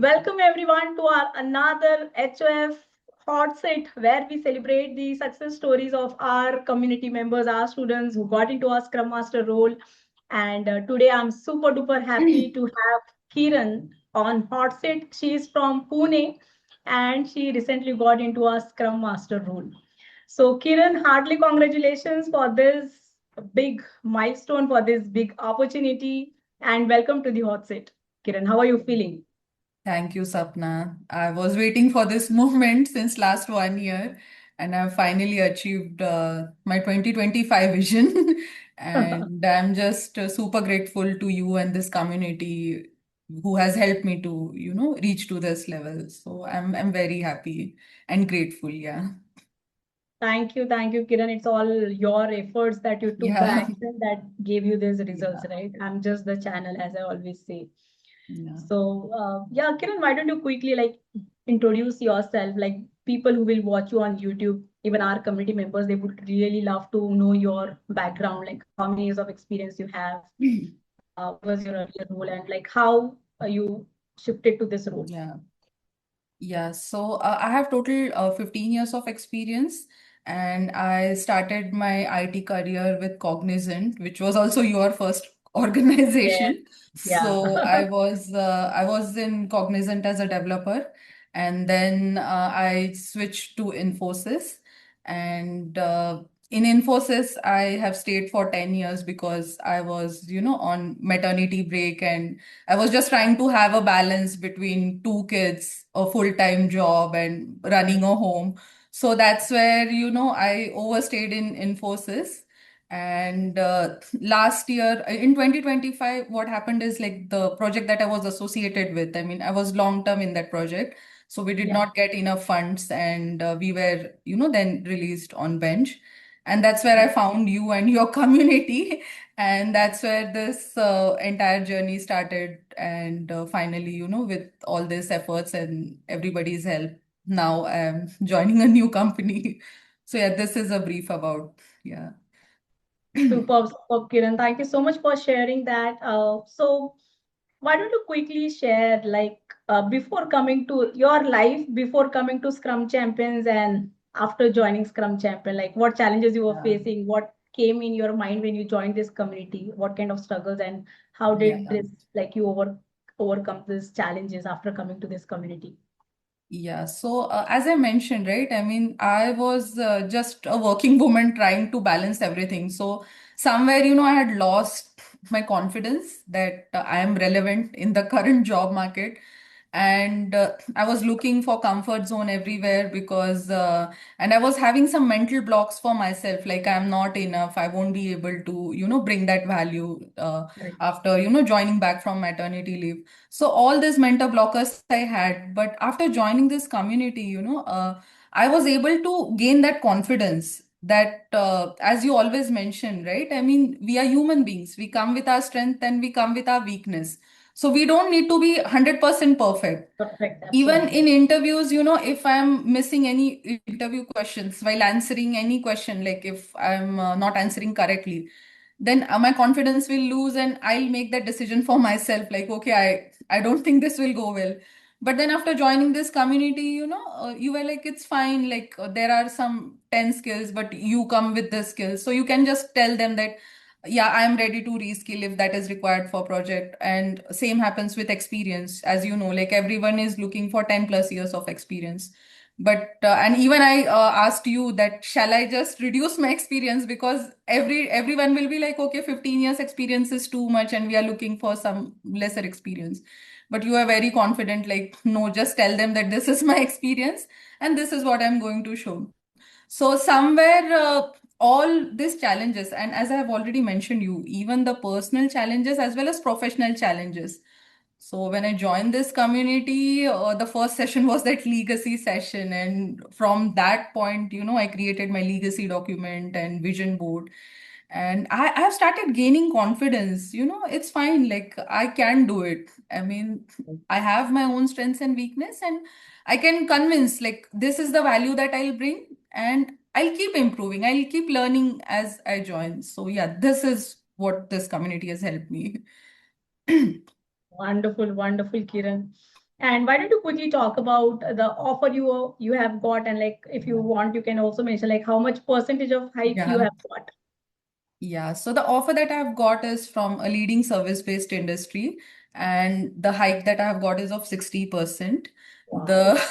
welcome everyone to our another HOF hot seat where we celebrate the success stories of our community members, our students who got into our Scrum Master role. And today I'm super duper happy to have Kiran on hot seat. She is from Pune and she recently got into our Scrum Master role. So Kiran, heartily congratulations for this big milestone, for this big opportunity, and welcome to the hot seat. Kiran, how are you feeling? Thank you, Sapna. I was waiting for this moment since last 1 year, and I've finally achieved my 2025 vision. And I'm just super grateful to you and this community who has helped me to, reach to this level. So I'm very happy and grateful. Yeah. Thank you, Kiran. It's all your efforts that you took the Yeah. action that gave you these results, Yeah. right? I'm just the channel, as I always say. Yeah. So, yeah, Kiran, why don't you quickly introduce yourself? Like people who will watch you on YouTube, even our community members, they would really love to know your background, like how many years of experience you have, what was your earlier role, and like how you shifted to this role. Yeah. Yeah, so I have total 15 years of experience, and I started my IT career with Cognizant, which was also your first Yes. organization. Yeah. So I was in Cognizant as a developer, and then I switched to Infosys, and in Infosys I have stayed for 10 years because I was, on maternity break, and I was just trying to have a balance between two kids, a full-time job, and running a home. So that's where, I overstayed in Infosys. And last year, in 2025, what happened is like the project that I was associated with, I mean, I was long-term in that project. So we did Yeah. not get enough funds, and we were, then released on bench. And that's where I found you and your community. And that's where this entire journey started. And finally, with all these efforts and everybody's help, now I'm joining a new company. So yeah, this is a brief about, yeah. Superb, superb, Kiran. Thank you so much for sharing that. So, why don't you quickly share, before coming to your life, before coming to Scrum Champions and after joining Scrum Champion, like what challenges you were Yeah. facing, what came in your mind when you joined this community, what kind of struggles, and how did Yeah. this, like, you overcome these challenges after coming to this community? Yeah, so as I mentioned, right, I mean, I was just a working woman trying to balance everything. So somewhere, I had lost my confidence that I am relevant in the current job market. And I was looking for comfort zone everywhere because, and I was having some mental blocks for myself, like I'm not enough, I won't be able to, bring that value Right. after, joining back from maternity leave. So all these mentor blockers I had, but after joining this community, I was able to gain that confidence that, as you always mention, right? I mean, we are human beings. We come with our strength and we come with our weakness. So we don't need to be 100% perfect. Perfect. Even Absolutely. in interviews, if I'm missing any interview questions while answering any question, like if I'm not answering correctly, then my confidence will lose and I'll make that decision for myself. Like, okay, I don't think this will go well. But then after joining this community, you were like, it's fine. Like, there are some 10 skills, but you come with the skills. So you can just tell them that, yeah, I'm ready to reskill if that is required for project. And same happens with experience. As you know, like everyone is looking for 10 plus years of experience. But and even I asked you that shall I just reduce my experience, because everyone will be like, okay, 15 years experience is too much and we are looking for some lesser experience. But you are very confident, like, no, just tell them that this is my experience and this is what I'm going to show. So somewhere, all these challenges, and as I have already mentioned you, even the personal challenges as well as professional challenges. So when I joined this community, the first session was that legacy session, and from that point, I created my legacy document and vision board, and I have started gaining confidence. It's fine, like I can do it. I mean, I have my own strengths and weakness, and I can convince like this is the value that I'll bring, and I'll keep improving. I'll keep learning as I join. So yeah, this is what this community has helped me. Wonderful, wonderful, Kiran. And why don't you quickly talk about the offer you have got, and like if you want, you can also mention like how much percentage of hike you Yeah. have got. Yeah, so the offer that I've got is from a leading service-based industry, and the hike that I've got is of 60%. Wow. The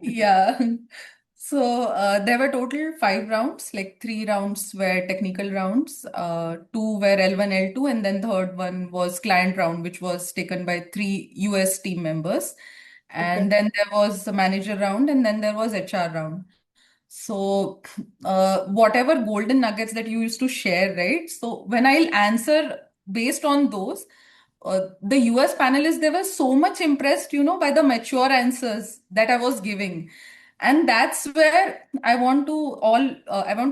yeah. So there were total 5 rounds, like 3 rounds were technical rounds, two were L1, L2, and then third one was client round, which was taken by 3 US team members. And Okay. then there was a manager round, and then there was HR round. So, whatever golden nuggets that you used to share, right? So, when I'll answer based on those, the US panelists, they were so much impressed, by the mature answers that I was giving. And that's where I want to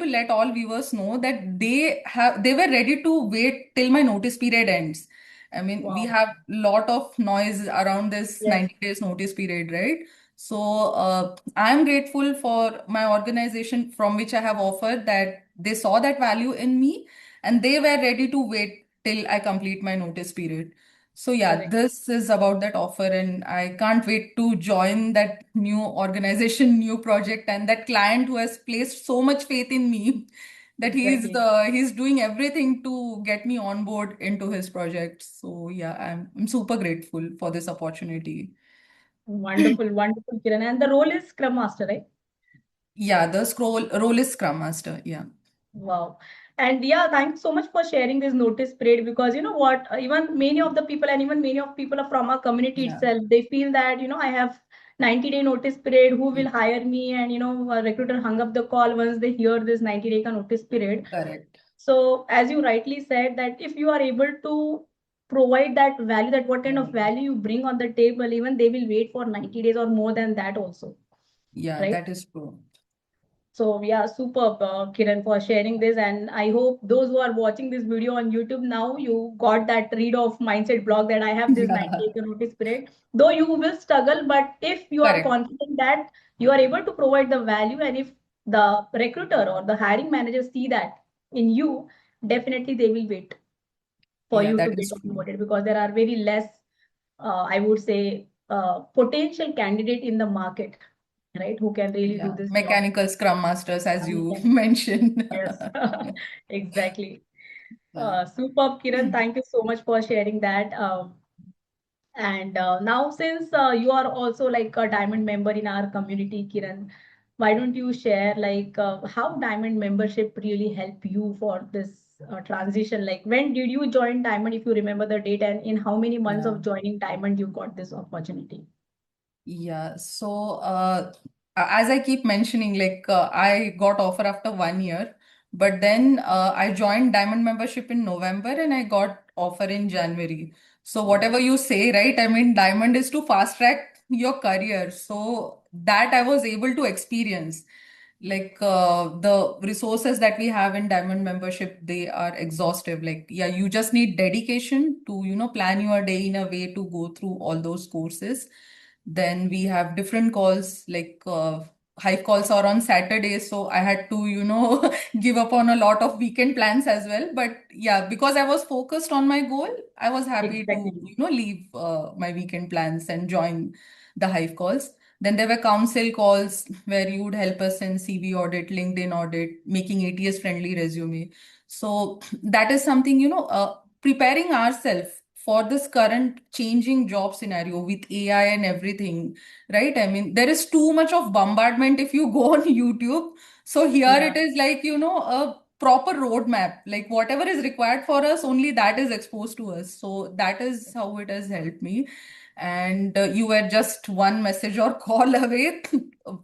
let all viewers know that they were ready to wait till my notice period ends. I mean, we Wow. have lot of noise around this Yes. 90 days notice period, right? So I'm grateful for my organization from which I have offered that they saw that value in me and they were ready to wait till I complete my notice period. So yeah, Correct. this is about that offer and I can't wait to join that new organization, new project and that client who has placed so much faith in me that Exactly. he's doing everything to get me on board into his project. So yeah, I'm super grateful for this opportunity. Wonderful, wonderful, Kiran. And the role is Scrum Master, right? Yeah, the scroll role is Scrum Master. Yeah. Wow. And yeah, thanks so much for sharing this notice period, because you know what, even many of the people, and even many of people are from our community Yeah. itself, they feel that, I have 90-day notice period, who Yeah. will hire me? And, a recruiter hung up the call once they hear this 90-day notice period. Correct. So as you rightly said, that if you are able to provide that value, that what kind of Right. value you bring on the table, even they will wait for 90 days or more than that also, Yeah, right? that is true. So yeah, superb, Kiran, for sharing this. And I hope those who are watching this video on YouTube now, you got that read of mindset block that I have this 90 Yeah. day notice period. Though you will struggle, but if you are Correct. confident that you are able to provide the value, and if the recruiter or the hiring manager see that in you, definitely they will wait for Yeah, you to that get is true. promoted, because there are very less, I would say, potential candidate in the market, right, who can really do Yeah. this job. Mechanical Scrum Masters, as And we you can, mentioned. yes, exactly. Yeah. Superb, Kiran. Thank you so much for sharing that. And now, since you are also like a diamond member in our community, Kiran, why don't you share like how diamond membership really help you for this transition? Like, when did you join diamond, if you remember the date, and in how many months Yeah. of joining diamond you got this opportunity? Yeah, so as I keep mentioning, like I got offer after 1 year, but then I joined Diamond membership in November and I got offer in January. So Wow. whatever you say, right? I mean, Diamond is to fast track your career. So that I was able to experience. Like the resources that we have in Diamond membership, they are exhaustive. Like, yeah, you just need dedication to, plan your day in a way to go through all those courses. Then we have different calls, like Hive calls are on Saturdays. So I had to, give up on a lot of weekend plans as well. But yeah, because I was focused on my goal, I was happy to, Exactly. leave my weekend plans and join the Hive calls. Then there were council calls where you would help us in CV audit, LinkedIn audit, making ATS friendly resume. So that is something, preparing ourselves for this current changing job scenario with AI and everything, right? I mean, there is too much of bombardment if you go on YouTube. So here Yeah. it is like, a proper roadmap, like whatever is required for us, only that is exposed to us. So that is how it has helped me. And you were just one message or call away,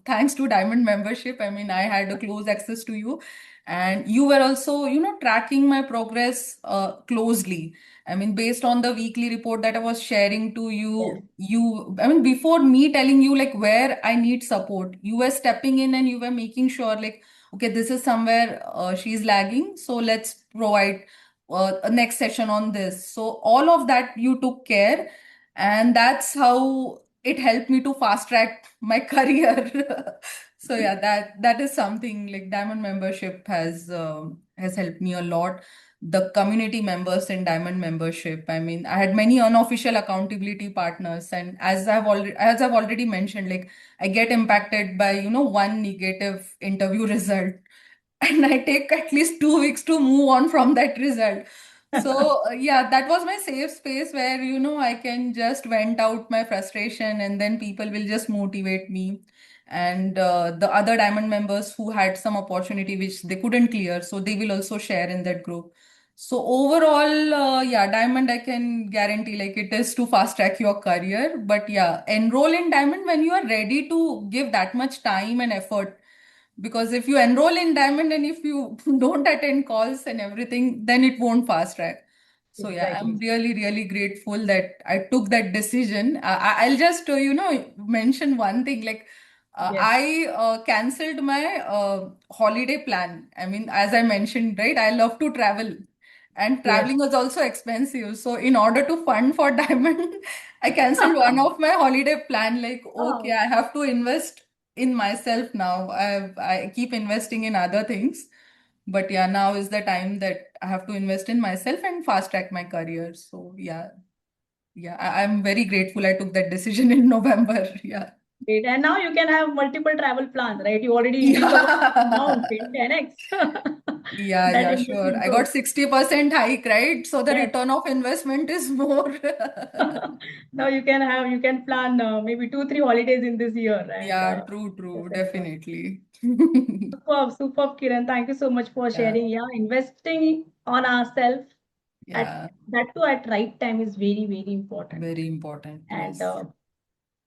thanks to Diamond membership. I mean, I had a close access to you, and you were also, tracking my progress closely. I mean, based on the weekly report that I was sharing to Yes. I mean, before me telling you like where I need support, you were stepping in and you were making sure like, okay, this is somewhere she's lagging, so let's provide a next session on this. So all of that you took care, and that's how it helped me to fast track my career. So yeah, that is something like Diamond membership has helped me a lot. the community members in Diamond membership. I mean, I had many unofficial accountability partners, and as I've already mentioned, like I get impacted by, one negative interview result, and I take at least 2 weeks to move on from that result. So yeah, that was my safe space where, I can just vent out my frustration, and then people will just motivate me. And the other Diamond members who had some opportunity which they couldn't clear, so they will also share in that group. So overall, yeah, Diamond, I can guarantee like it is to fast track your career. But yeah, enroll in Diamond when you are ready to give that much time and effort, because if you enroll in Diamond and if you don't attend calls and everything, then it won't fast track. So yeah, I'm Exactly. really, really grateful that I took that decision. I'll just, mention one thing. Like, Yes. I cancelled my holiday plan. I mean, as I mentioned, right, I love to travel, and Yes. traveling was also expensive. So in order to fund for Diamond, I cancelled one of my holiday plan. Like, okay, Oh, I have to invest in myself now. I keep investing in other things, but yeah, now is the time that I have to invest in myself and fast track my career. So yeah, yeah, I'm very grateful I took that decision in November. Yeah. great. And now you can have multiple travel plans, right? You already increased the Yeah. amount in 10x. Yeah, That yeah, sure. investment I got growth. 60% hike, right? So the Yes. return of investment is more. Now you can plan maybe 2, 3 holidays in this year and Yeah, true, true, etc. definitely. Superb, superb, Kiran. Thank you so much for Yeah, sharing. Yeah, investing on ourselves at yeah, that too at right time is very, very important. very important. And Yes.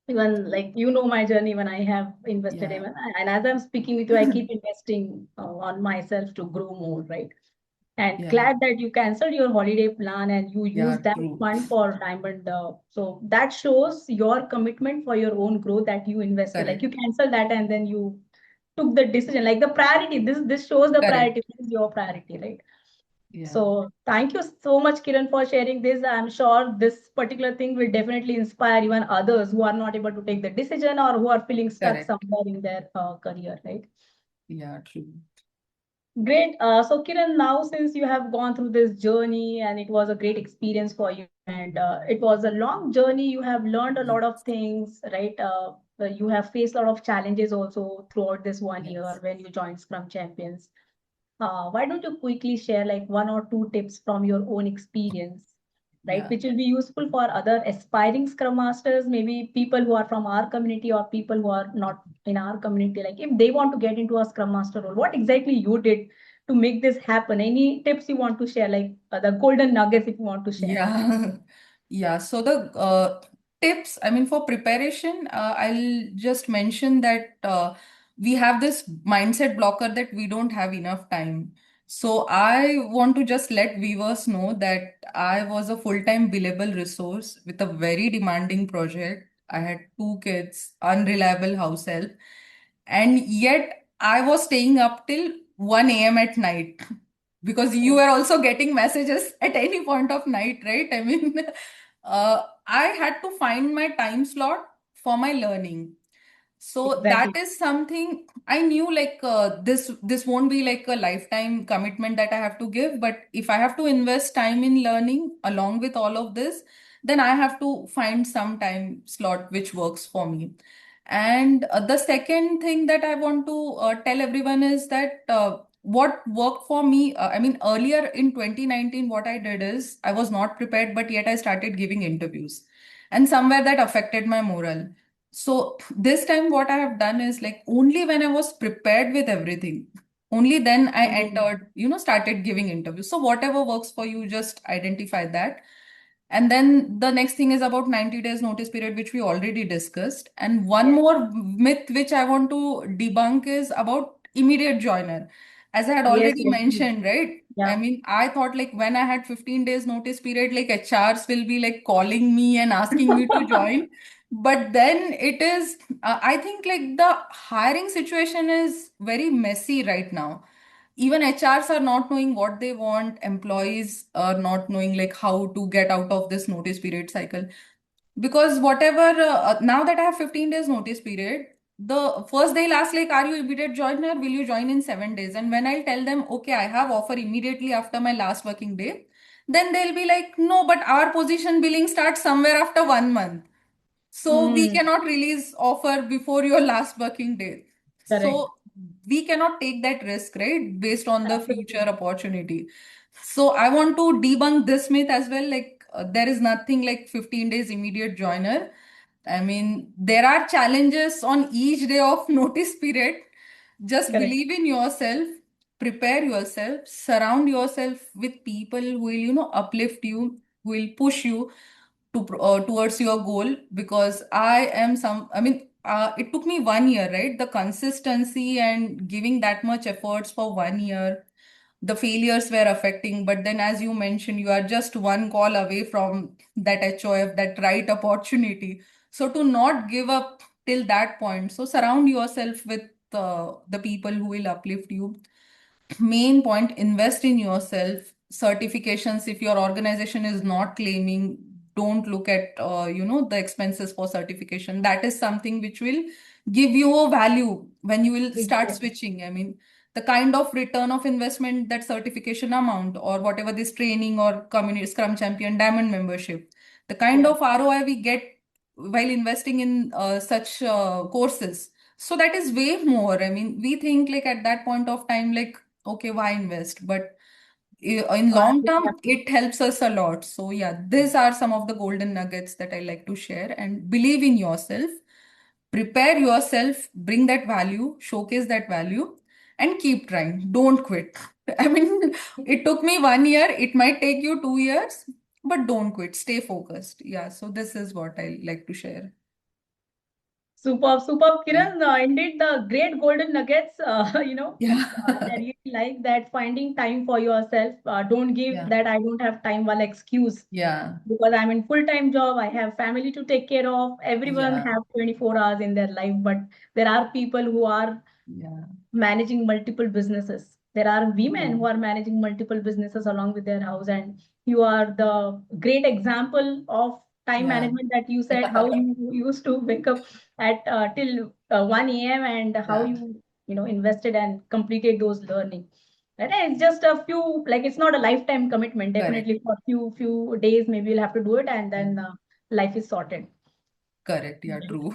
even like my journey when I have invested Yeah, even, and as I'm speaking with you, I keep investing on myself to grow more, right? And yeah, glad that you canceled your holiday plan and you use yeah, that true. fund for Diamond. So that shows your commitment for your own growth that you invested. Like Correct, you canceled that and then you took the decision. Like the priority. This shows the priority. correct. This is your priority, right? Yeah, So thank you so much, Kiran, for sharing this. I'm sure this particular thing will definitely inspire even others who are not able to take the decision or who are feeling stuck correct. somewhere in their career, right? Yeah, true. Great. So Kiran, now since you have gone through this journey and it was a great experience for you, and it was a long journey, you have learned a lot Yes, of things, right? You have faced a lot of challenges also throughout this one year yes. when you joined Scrum Champions. Why don't you quickly share like 1 or 2 tips from your own experience, right? Yeah. Which will be useful for other aspiring Scrum Masters, maybe people who are from our community or people who are not in our community. Like if they want to get into a Scrum Master role, what exactly you did to make this happen? Any tips you want to share, like the golden nuggets if you want to share? Yeah. Yeah. So the tips, I mean, for preparation, I'll just mention that we have this mindset blocker that we don't have enough time. So I want to just let viewers know that I was a full-time billable resource with a very demanding project. I had 2 kids, unreliable house help, and yet I was staying up till 1 a.m. at night because you Oh, were also getting messages at any point of night, right? I mean, I had to find my time slot for my learning. So that exactly. is something I knew, like this won't be like a lifetime commitment that I have to give, but if I have to invest time in learning along with all of this, then I have to find some time slot which works for me. And the second thing that I want to tell everyone is that what worked for me, I mean, earlier in 2019, what I did is I was not prepared, but yet I started giving interviews. And somewhere that affected my morale. So this time, what I have done is like only when I was prepared with everything, only then I Mhm. entered, started giving interviews. So whatever works for you, just identify that. And then the next thing is about 90 days notice period, which we already discussed. And one Yes. more myth which I want to debunk is about immediate joiner. As I had Yes. already Yes. Please. mentioned, right? I Yeah. mean, I thought like when I had 15 days notice period, like HRs will be like calling me and asking me to join. But then it is, I think like the hiring situation is very messy right now. Even HRs are not knowing what they want, employees are not knowing like how to get out of this notice period cycle. Because whatever, now that I have 15 days notice period, the first they'll ask like, are you immediate joiner? Will you join in 7 days? And when I'll tell them, okay, I have offer immediately after my last working day, then they'll be like, no, but our position billing starts somewhere after 1 month. So we Mm, cannot release offer before your last working day. correct. So we cannot take that risk, right? Based on the future Absolutely. opportunity. So I want to debunk this myth as well. Like there is nothing like 15 days immediate joiner. I mean, there are challenges on each day of notice period. Just Correct. believe in yourself, prepare yourself, surround yourself with people who will, uplift you, who will push you towards your goal. Because it took me 1 year, right? The consistency and giving that much efforts for 1 year, the failures were affecting. But then, as you mentioned, you are just one call away from that HOF, that right opportunity. So to not give up till that point, so surround yourself with the people who will uplift you. Main point, invest in yourself. Certifications, if your organization is not claiming, don't look at the expenses for certification. That is something which will give you a value when you will start Exactly. switching. I mean, the kind of return of investment, that certification amount or whatever, this training or community scrum champion diamond membership, the kind Yeah. of ROI we get while investing in such courses, so that is way more. I mean, we think like at that point of time, like, okay, why invest? But in long Absolutely. term, it helps us a lot. So yeah, these are some of the golden nuggets that I like to share. And believe in yourself, prepare yourself, bring that value, showcase that value, and keep trying. Don't quit. I mean, it took me 1 year, it might take you 2 years, but don't quit. Stay focused. Yeah, so this is what I like to share. Superb, superb, Yeah. Kiran. Indeed, the great golden nuggets. Yeah. I really like that finding time for yourself. Don't give Yeah. that I don't have time while excuse Yeah. because I'm in full-time job. I have family to take care of. Everyone Yeah. have 24 hours in their life, but there are people who are Yeah. managing multiple businesses. There are women who True. are managing multiple businesses along with their house, and you are the great example of time Yeah. management that you said how you used to wake up at till 1 a.m. and how Yeah. you invested and completed those learning. And it's just a few, like it's not a lifetime commitment. Correct. Definitely for few days, maybe you'll have to do it, and Yeah. then life is sorted. Correct. Yeah, Right. true.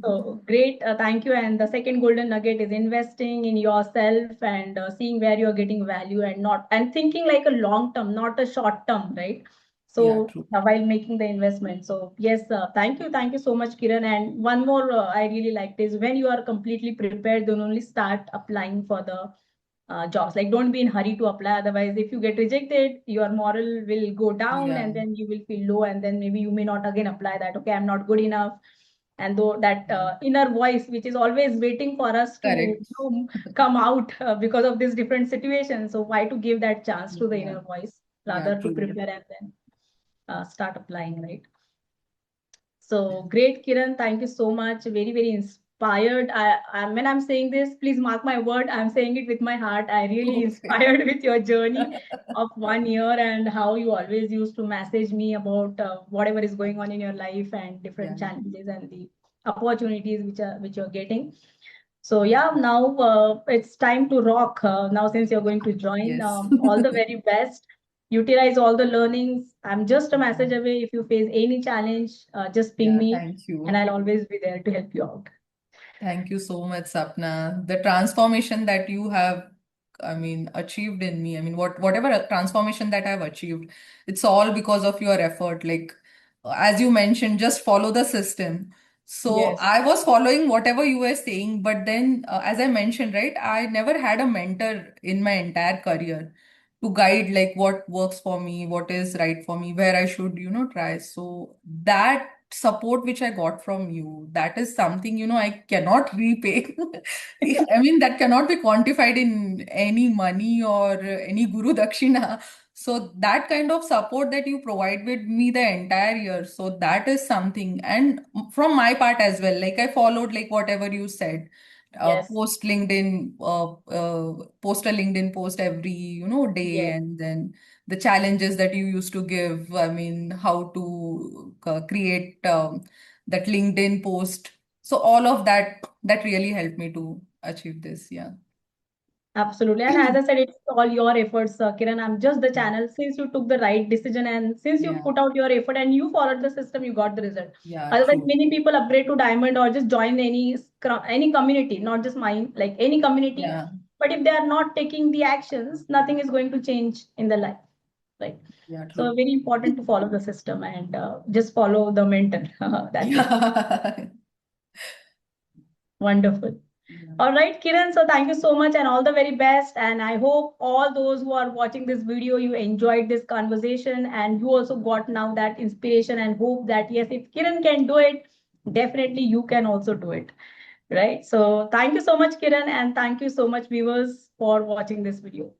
So great, thank you. And the second golden nugget is investing in yourself and seeing where you're getting value and not and thinking like a long term, not a short term, right? Yeah, So true. while making the investment. So yes, thank you so much, Kiran. And one more I really liked is when you are completely prepared, then only start applying for the jobs. Like don't be in hurry to apply. Otherwise, if you get rejected, your moral will go down, Yeah. and then you will feel low, and then maybe you may not again apply that. Okay, I'm not good enough, and though that Yeah. inner voice which is always waiting for us to Correct. come out because of this different situation, so why to give that chance to the Yeah. inner voice Yeah, rather to true. prepare and then start applying, right? So great, Kiran. Thank you so much. Very, very inspired. When I'm saying this, please mark my word. I'm saying it with my heart. I really Okay. inspired with your journey of 1 year and how you always used to message me about whatever is going on in your life and different Yeah. challenges and the opportunities which you're getting. So yeah, Yeah. now it's time to rock. Now since you're going to join, Yes. all the very best. Utilize all the learnings. I'm just a Yeah. message away. If you face any challenge, just ping Yeah. me, Thank and you. I'll always be there to help you out. Thank you so much, Sapna. The transformation that you have, I mean, achieved in me. I mean, whatever transformation that I've achieved, it's all because of your effort. Like, as you mentioned, just follow the system. So Yes. I was following whatever you were saying, but then, as I mentioned, right, I never had a mentor in my entire career to guide like what works for me, what is right for me, where I should, try. So that support which I got from you, that is something, I cannot repay. I mean, that cannot be quantified in any money or any Guru Dakshina. So that kind of support that you provided me the entire year. So that is something. And from my part as well, like I followed like whatever you said. Yes. Post a LinkedIn post every, day, Yes. and then the challenges that you used to give. I mean, how to create that LinkedIn post. So all of that really helped me to achieve this. Yeah. Absolutely. And as I said, it's all your efforts, Kiran. I'm just the channel. Since you took the right decision and since you Yeah. put out your effort and you followed the system, you got the result. Yeah, Otherwise, true. many people upgrade to diamond or just join any community, not just mine, like any community. Yeah. But if they are not taking the actions, nothing is going to change in their life. Right. Yeah, So true. very important to follow the system and just follow the mentor. That's it. Yeah. Wonderful. Yeah. All right, Kiran. So thank you so much and all the very best. And I hope all those who are watching this video, you enjoyed this conversation and you also got now that inspiration and hope that yes, if Kiran can do it, definitely you can also do it. Right. So thank you so much, Kiran. And thank you so much, viewers, for watching this video.